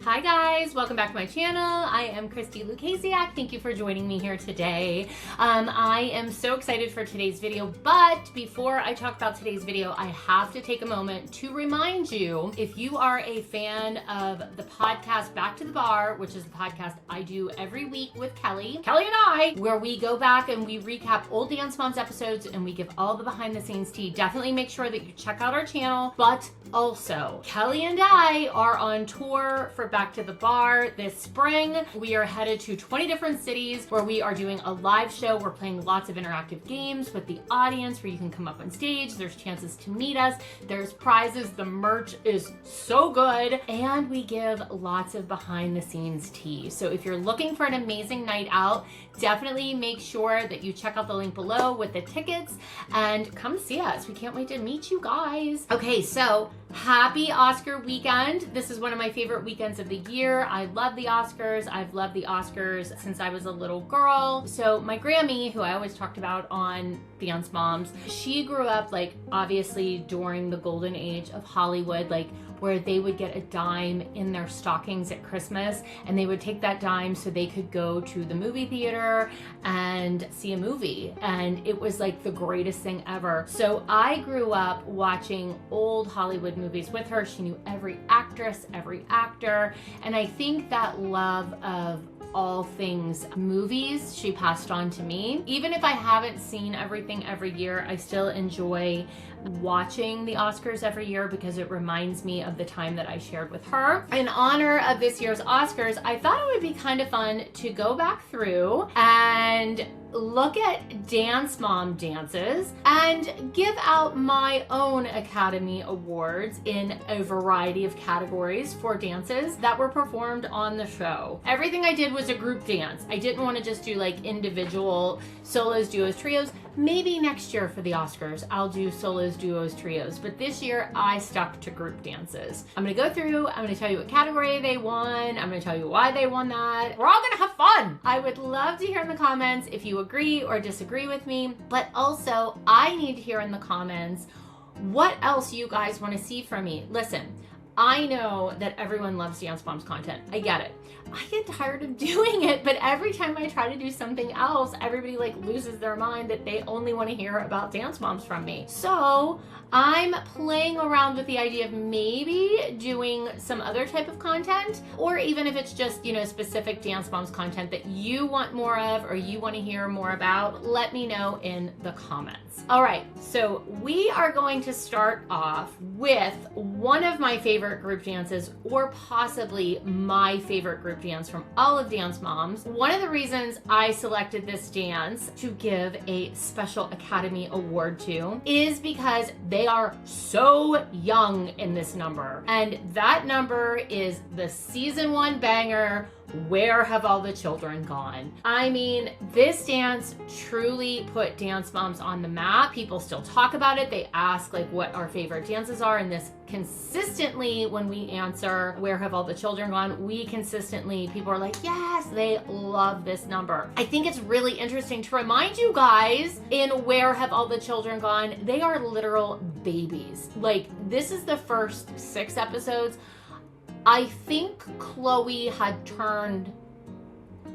Hi guys, welcome back to my channel. I am Christi Lukasiak. Thank you for joining me here today. I am so excited for today's video, but before I talk about today's video, I have to take a moment to remind you, if you are a fan of the podcast Back to the Bar, which is the podcast I do every week with Kelly and I, where we go back and we recap old Dance Moms episodes and we give all the behind the scenes tea, definitely make sure that you check out our channel. But also, Kelly and I are on tour for Back to the Bar this spring. We are headed to 20 different cities where we are doing a live show. We're playing lots of interactive games with the audience where you can come up on stage. There's chances to meet us. There's prizes. The merch is so good. And we give lots of behind the scenes tea. So if you're looking for an amazing night out, definitely make sure that you check out the link below with the tickets and come see us. We can't wait to meet you guys. Okay, so happy Oscar weekend. This is one of my favorite weekends of the year. I love the Oscars. I've loved the Oscars since I was a little girl. So my Grammy, who I always talked about on Dance Moms, she grew up like obviously during the golden age of Hollywood, like where they would get a dime in their stockings at Christmas and they would take that dime so they could go to the movie theater and see a movie. And it was like the greatest thing ever. So I grew up watching old Hollywood movies with her. She knew every actress, every actor. And I think that love of all things movies she passed on to me. Even if I haven't seen everything every year, I still enjoy watching the Oscars every year because it reminds me of the time that I shared with her. In honor of this year's Oscars, I thought it would be kind of fun to go back through and look at Dance Mom dances and give out my own Academy Awards in a variety of categories for dances that were performed on the show. Everything I did was a group dance. I didn't want to just do like individual solos, duos, trios. Maybe next year for the Oscars, I'll do solos, duos, trios. But this year, I stuck to group dances. I'm gonna go through, I'm gonna tell you what category they won, I'm gonna tell you why they won that. We're all gonna have fun. I would love to hear in the comments if you agree or disagree with me, but also I need to hear in the comments what else you guys wanna see from me. Listen, I know that everyone loves Dance Moms content. I get it. I get tired of doing it, but every time I try to do something else, everybody like loses their mind that they only want to hear about Dance Moms from me. So I'm playing around with the idea of maybe doing some other type of content, or even if it's just, you know, specific Dance Moms content that you want more of or you want to hear more about, let me know in the comments. All right, so we are going to start off with one of my favorite group dances, or possibly my favorite group dance from all of Dance Moms. One of the reasons I selected this dance to give a special Academy Award to is because they are so young in this number. And that number is the season 1 banger, Where Have All the Children Gone? I mean, this dance truly put Dance Moms on the map. People still talk about it. They ask like what our favorite dances are, and this consistently, when we answer Where Have All the Children Gone, we consistently, people are like, yes, they love this number. I think it's really interesting to remind you guys, in Where Have All the Children Gone, they are literal babies. Like, this is the first 6 episodes. I think Chloe had turned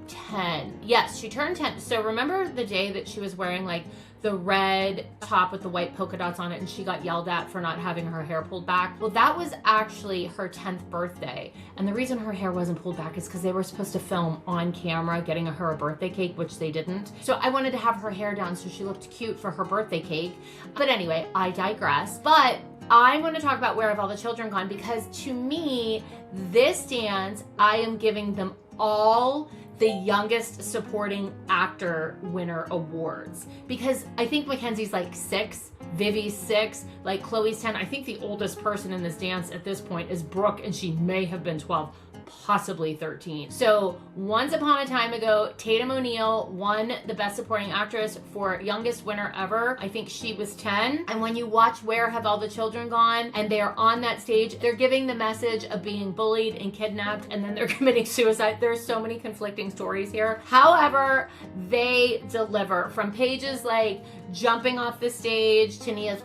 10. Yes, she turned 10. So remember the day that she was wearing like the red top with the white polka dots on it and she got yelled at for not having her hair pulled back? Well, that was actually her 10th birthday. And the reason her hair wasn't pulled back is because they were supposed to film on camera getting her a birthday cake, which they didn't. So I wanted to have her hair down so she looked cute for her birthday cake. But anyway, I digress. But I'm going to talk about Where Have All the Children Gone because to me, this dance, I am giving them all the youngest supporting actor winner awards, because I think Mackenzie's like 6, Vivi's 6, like Chloe's 10. I think the oldest person in this dance at this point is Brooke, and she may have been 12. Possibly 13. So once upon a time ago, Tatum O'Neal won the Best Supporting Actress for youngest winner ever. I think she was 10. And when you watch Where Have All the Children Gone and they are on that stage, they're giving the message of being bullied and kidnapped and then they're committing suicide. There's so many conflicting stories here. However, they deliver from pages like jumping off the stage to Nia's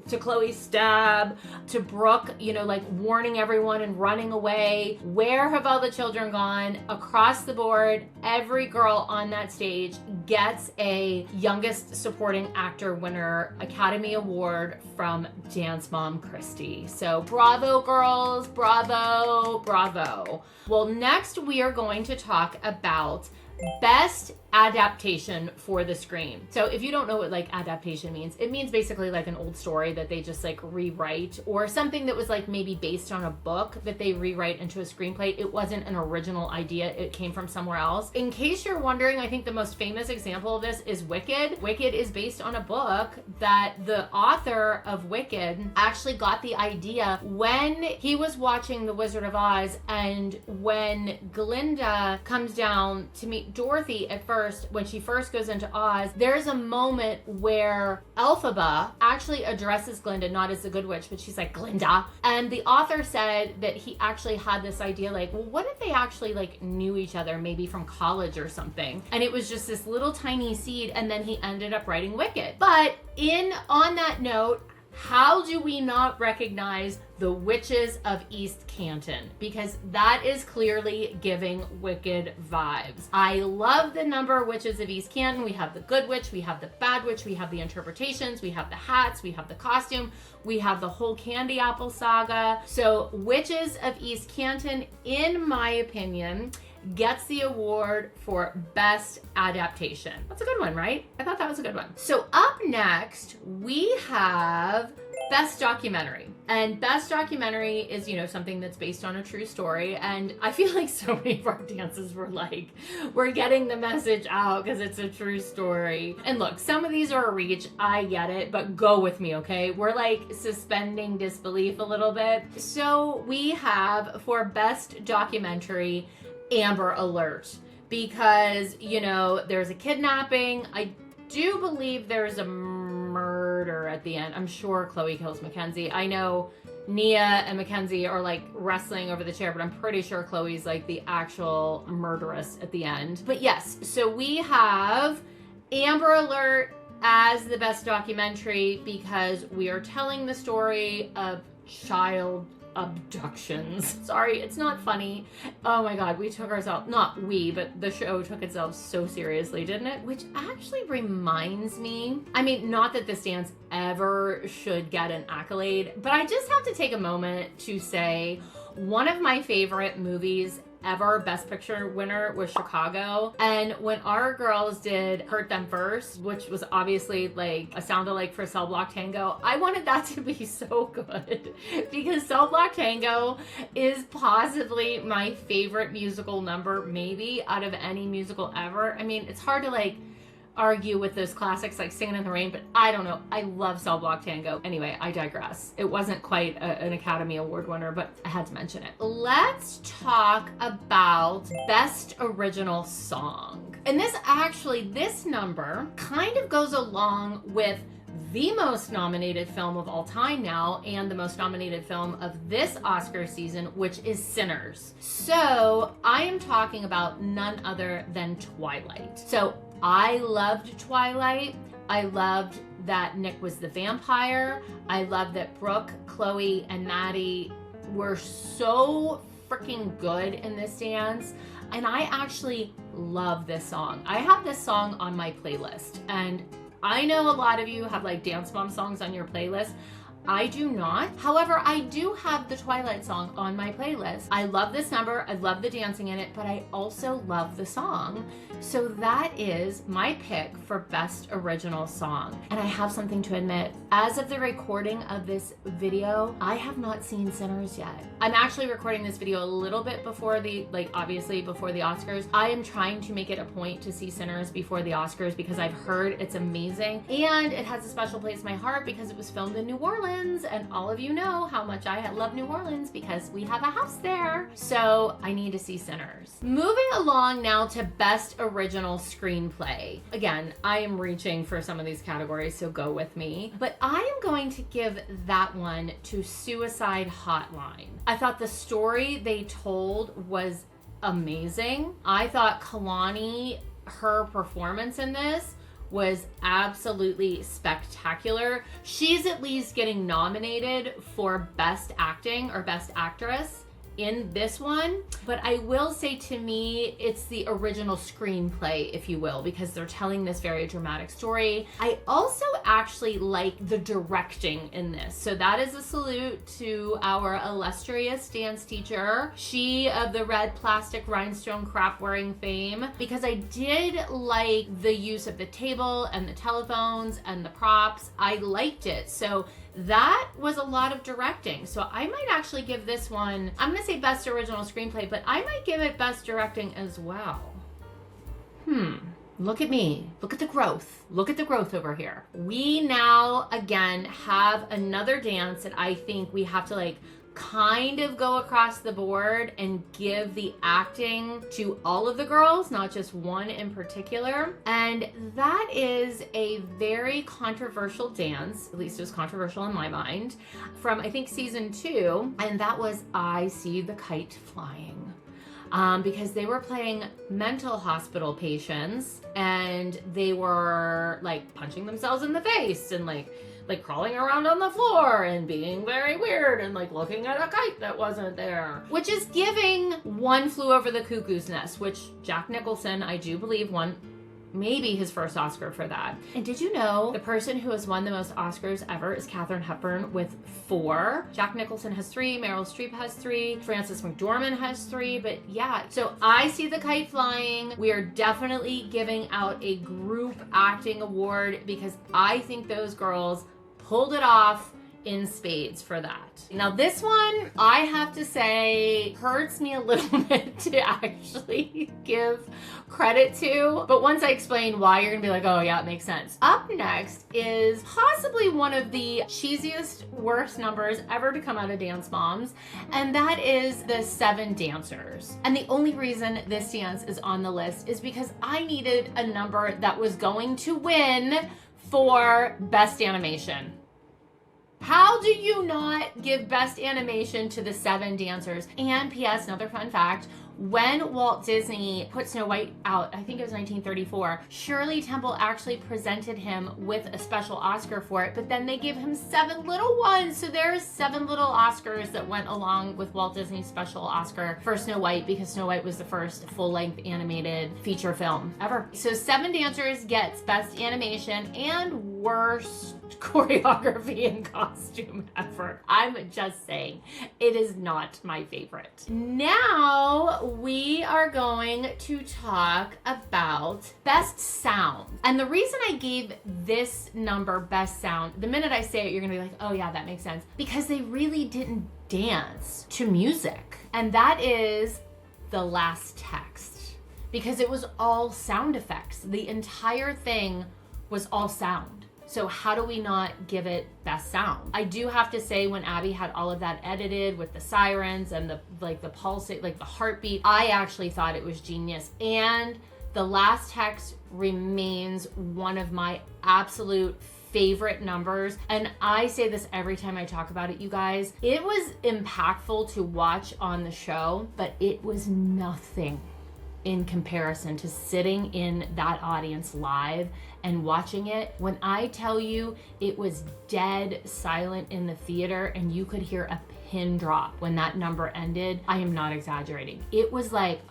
to Chloe's stab, to Brooke, like warning everyone and running away. Where have all the children gone? Across the board, every girl on that stage gets a Youngest Supporting Actor winner Academy Award from Dance Mom Christi. So bravo, girls, bravo, bravo. Well, next we are going to talk about best adaptation for the screen. So if you don't know what like adaptation means, it means basically like an old story that they just like rewrite, or something that was like maybe based on a book that they rewrite into a screenplay. It wasn't an original idea, it came from somewhere else. In case you're wondering, I think the most famous example of this is Wicked. Wicked is based on a book that the author of Wicked actually got the idea when he was watching The Wizard of Oz, and when Glinda comes down to meet Dorothy at first, when she first goes into Oz, there's a moment where Elphaba actually addresses Glinda not as the Good Witch, but she's like, Glinda. And the author said that he actually had this idea like, well, what if they actually like knew each other, maybe from college or something? And it was just this little tiny seed, and then he ended up writing Wicked. But on that note, how do we not recognize the Witches of East Canton? Because that is clearly giving Wicked vibes. I love the number Witches of East Canton. We have the Good Witch, we have the Bad Witch, we have the interpretations, we have the hats, we have the costume, we have the whole candy apple saga. So Witches of East Canton, in my opinion, gets the award for best adaptation. That's a good one, right? I thought that was a good one. So up next, we have best documentary. And best documentary is, something that's based on a true story. And I feel like so many of our dances were like, we're getting the message out because it's a true story. And look, some of these are a reach. I get it, but go with me, okay? We're like suspending disbelief a little bit. So we have for best documentary, Amber Alert, because there's a kidnapping. I do believe there's a murder at the end. I'm sure Chloe kills Mackenzie. I know Nia and Mackenzie are like wrestling over the chair, but I'm pretty sure Chloe's like the actual murderess at the end. But yes, so we have Amber Alert as the best documentary because we are telling the story of child abductions. Sorry, it's not funny. Oh my god, we took ourselves, not we, but the show took itself so seriously, didn't it? Which actually reminds me, not that this dance ever should get an accolade, but I just have to take a moment to say one of my favorite movies ever Best Picture winner was Chicago. And when our girls did Hurt Them First, which was obviously like a sound-alike for Cell Block Tango, I wanted that to be so good because Cell Block Tango is possibly my favorite musical number, maybe out of any musical ever. It's hard to like argue with those classics like Singing in the Rain, but I don't know. I love Cell Block Tango. Anyway, I digress. It wasn't quite an Academy Award winner, but I had to mention it. Let's talk about Best Original Song. And this number kind of goes along with the most nominated film of all time now and the most nominated film of this Oscar season, which is Sinners. So I am talking about none other than Twilight. So I loved Twilight. I loved that Nick was the vampire. I loved that Brooke, Chloe, and Maddie were so freaking good in this dance. And I actually love this song. I have this song on my playlist. And I know a lot of you have like Dance Mom songs on your playlist. I do not. However, I do have the Twilight song on my playlist. I love this number. I love the dancing in it, but I also love the song. So that is my pick for Best Original Song. And I have something to admit. As of the recording of this video, I have not seen Sinners yet. I'm actually recording this video a little bit before obviously before the Oscars. I am trying to make it a point to see Sinners before the Oscars because I've heard it's amazing. And it has a special place in my heart because it was filmed in New Orleans, and all of you know how much I love New Orleans because we have a house there. So I need to see Sinners. Moving along now to Best Original Screenplay. Again, I am reaching for some of these categories, so go with me. But I am going to give that one to Suicide Hotline. I thought the story they told was amazing. I thought Kalani, her performance in this was absolutely spectacular. She's at least getting nominated for Best Acting or Best Actress in this one, but I will say, to me, it's the original screenplay, if you will, because they're telling this very dramatic story. I also actually like the directing in this. So that is a salute to our illustrious dance teacher, she of the red plastic rhinestone crap wearing fame, because I did like the use of the table and the telephones and the props. I liked it. So that was a lot of directing. So I might actually give this one, I'm gonna say Best Original Screenplay, but I might give it Best Directing as well. Look at me. Look at the growth. Look at the growth over here. We now, again, have another dance that I think we have to like kind of go across the board and give the acting to all of the girls, not just one in particular. And that is a very controversial dance, at least it was controversial in my mind, from I think season 2, and that was I See the Kite Flying. Because they were playing mental hospital patients and they were like punching themselves in the face and like crawling around on the floor and being very weird and like looking at a kite that wasn't there, which is giving One Flew Over the Cuckoo's Nest, which Jack Nicholson, I do believe, won maybe his first Oscar for that. And did you know the person who has won the most Oscars ever is Katharine Hepburn with 4. Jack Nicholson has 3, Meryl Streep has 3, Frances McDormand has 3, but yeah. So I See the Kite Flying. We are definitely giving out a group acting award because I think those girls pulled it off in spades for that. Now this one, I have to say, hurts me a little bit to actually give credit to, but once I explain why, you're gonna be like, oh yeah, it makes sense. Up next is possibly one of the cheesiest, worst numbers ever to come out of Dance Moms, and that is the 7 Dancers. And the only reason this dance is on the list is because I needed a number that was going to win for Best Animation. How do you not give Best Animation to the 7 Dancers? And P.S., another fun fact, when Walt Disney put Snow White out, I think it was 1934, Shirley Temple actually presented him with a special Oscar for it, but then they gave him 7 little ones. So there's 7 little Oscars that went along with Walt Disney's special Oscar for Snow White, because Snow White was the first full-length animated feature film ever. So 7 Dancers gets Best Animation and Worst Choreography and Costume Effort. I'm just saying, it is not my favorite. Now we are going to talk about Best Sound. And the reason I gave this number Best Sound, the minute I say it, you're gonna be like, oh yeah, that makes sense. Because they really didn't dance to music. And that is The Last Text. Because it was all sound effects. The entire thing was all sound. So how do we not give it Best Sound? I do have to say, when Abby had all of that edited with the sirens and the pulse, like the heartbeat, I actually thought it was genius. And The Last Text remains one of my absolute favorite numbers. And I say this every time I talk about it, you guys. It was impactful to watch on the show, but it was nothing in comparison to sitting in that audience live and watching it. When I tell you it was dead silent in the theater and you could hear a pin drop when that number ended, I am not exaggerating. It was like,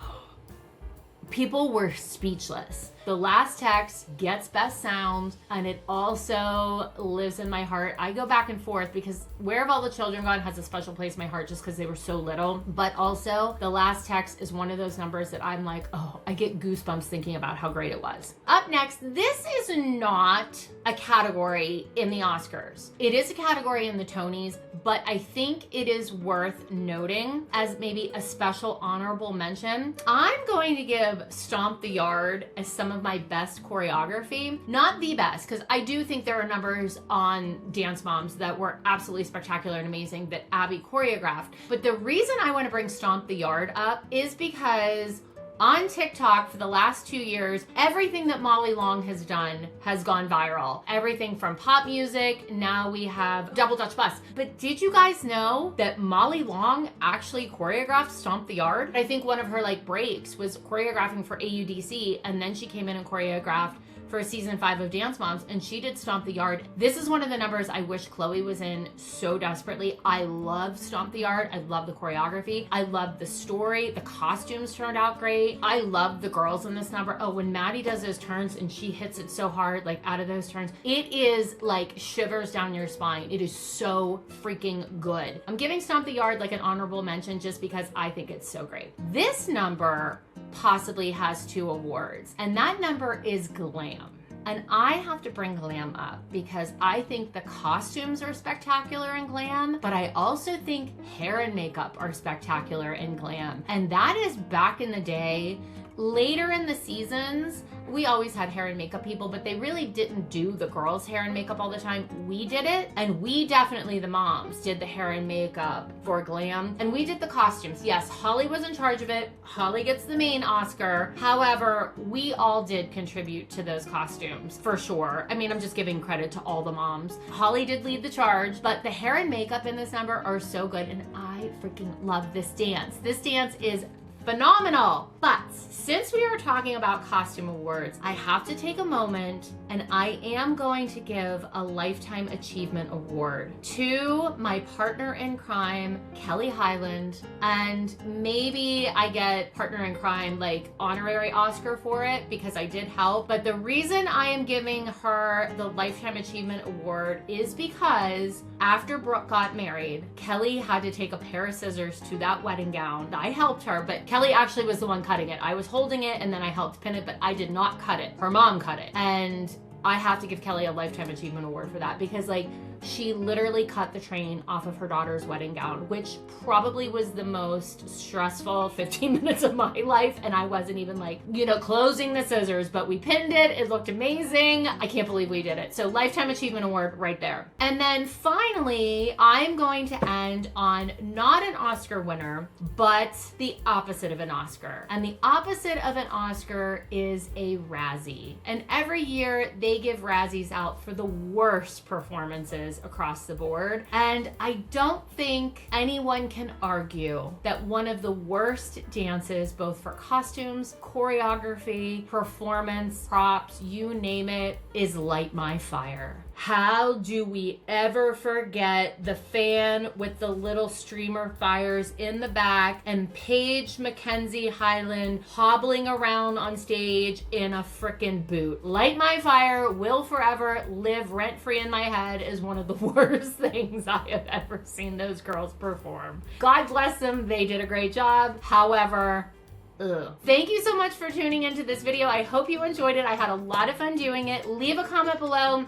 people were speechless. The Last Text gets Best Sound, and it also lives in my heart. I go back and forth because Where Have All the Children Gone has a special place in my heart just because they were so little. But also, The Last Text is one of those numbers that I'm like, oh, I get goosebumps thinking about how great it was. Up next, this is not a category in the Oscars. It is a category in the Tonys, but I think it is worth noting as maybe a special honorable mention. I'm going to give Stomp the Yard as some of my best choreography. Not the best, because I do think there are numbers on Dance Moms that were absolutely spectacular and amazing that Abby choreographed. But the reason I want to bring Stomp the Yard up is because on TikTok for the last 2 years, everything that Molly Long has done has gone viral. Everything from pop music, now we have Double Dutch Bus. But did you guys know that Molly Long actually choreographed Stomp the Yard? I think one of her breaks was choreographing for AUDC, and then she came in and choreographed for season 5 of Dance Moms, and she did Stomp the Yard. This is one of the numbers I wish Chloe was in so desperately. I love Stomp the Yard. I love the choreography. I love the story. The costumes turned out great. I love the girls in this number. Oh, when Maddie does those turns and she hits it so hard, like out of those turns, it is like shivers down your spine. It is so freaking good. I'm giving Stomp the Yard like an honorable mention just because I think it's so great. This number possibly has 2 awards, and that number is glam. And I have to bring glam up because I think the costumes are spectacular in glam, but I also think hair and makeup are spectacular in glam. And that is back in the day. Later in the seasons, we always had hair and makeup people, but they really didn't do the girls' hair and makeup all the time. We did it, and we definitely, the moms, did the hair and makeup for glam, and we did the costumes. Yes, Holly was in charge of it. Holly gets the main Oscar. However, we all did contribute to those costumes, for sure. I mean, I'm just giving credit to all the moms. Holly did lead the charge, but the hair and makeup in this number are so good, and I freaking love this dance. This dance is phenomenal. But since we are talking about costume awards, I have to take a moment and I am going to give a Lifetime Achievement Award to my partner in crime, Kelly Highland, and maybe I get partner in crime like honorary Oscar for it because I did help. But the reason I am giving her the Lifetime Achievement Award is because after Brooke got married, Kelly had to take a pair of scissors to that wedding gown. I helped her, but Kelly actually was the one cutting it. I was holding it and then I helped pin it, but I did not cut it. Her mom cut it. And I have to give Kelly a Lifetime Achievement Award for that because like she literally cut the train off of her daughter's wedding gown, which probably was the most stressful 15 minutes of my life. And I wasn't even like, you know, closing the scissors, but we pinned it. It looked amazing. I can't believe we did it. So Lifetime Achievement Award right there. And then finally, I'm going to end on not an Oscar winner, but the opposite of an Oscar. And the opposite of an Oscar is a Razzie. And every year they give Razzies out for the worst performances across the board. And I don't think anyone can argue that one of the worst dances, both for costumes, choreography, performance, props, you name it, is Light My Fire. How do we ever forget the fan with the little streamer fires in the back and Paige Mackenzie Highland hobbling around on stage in a frickin' boot? Light My Fire will forever live rent-free in my head as one of the worst things I have ever seen those girls perform. God bless them, they did a great job. However, ugh. Thank you so much for tuning into this video. I hope you enjoyed it. I had a lot of fun doing it. Leave a comment below.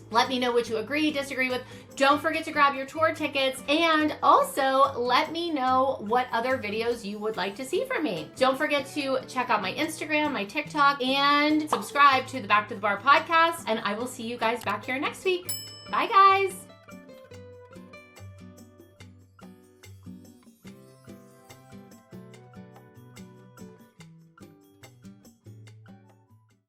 Let me know what you agree, disagree with. Don't forget to grab your tour tickets, and also let me know what other videos you would like to see from me. Don't forget to check out my Instagram, my TikTok, and subscribe to the Back to the Bar podcast, and I will see you guys back here next week. Bye, guys.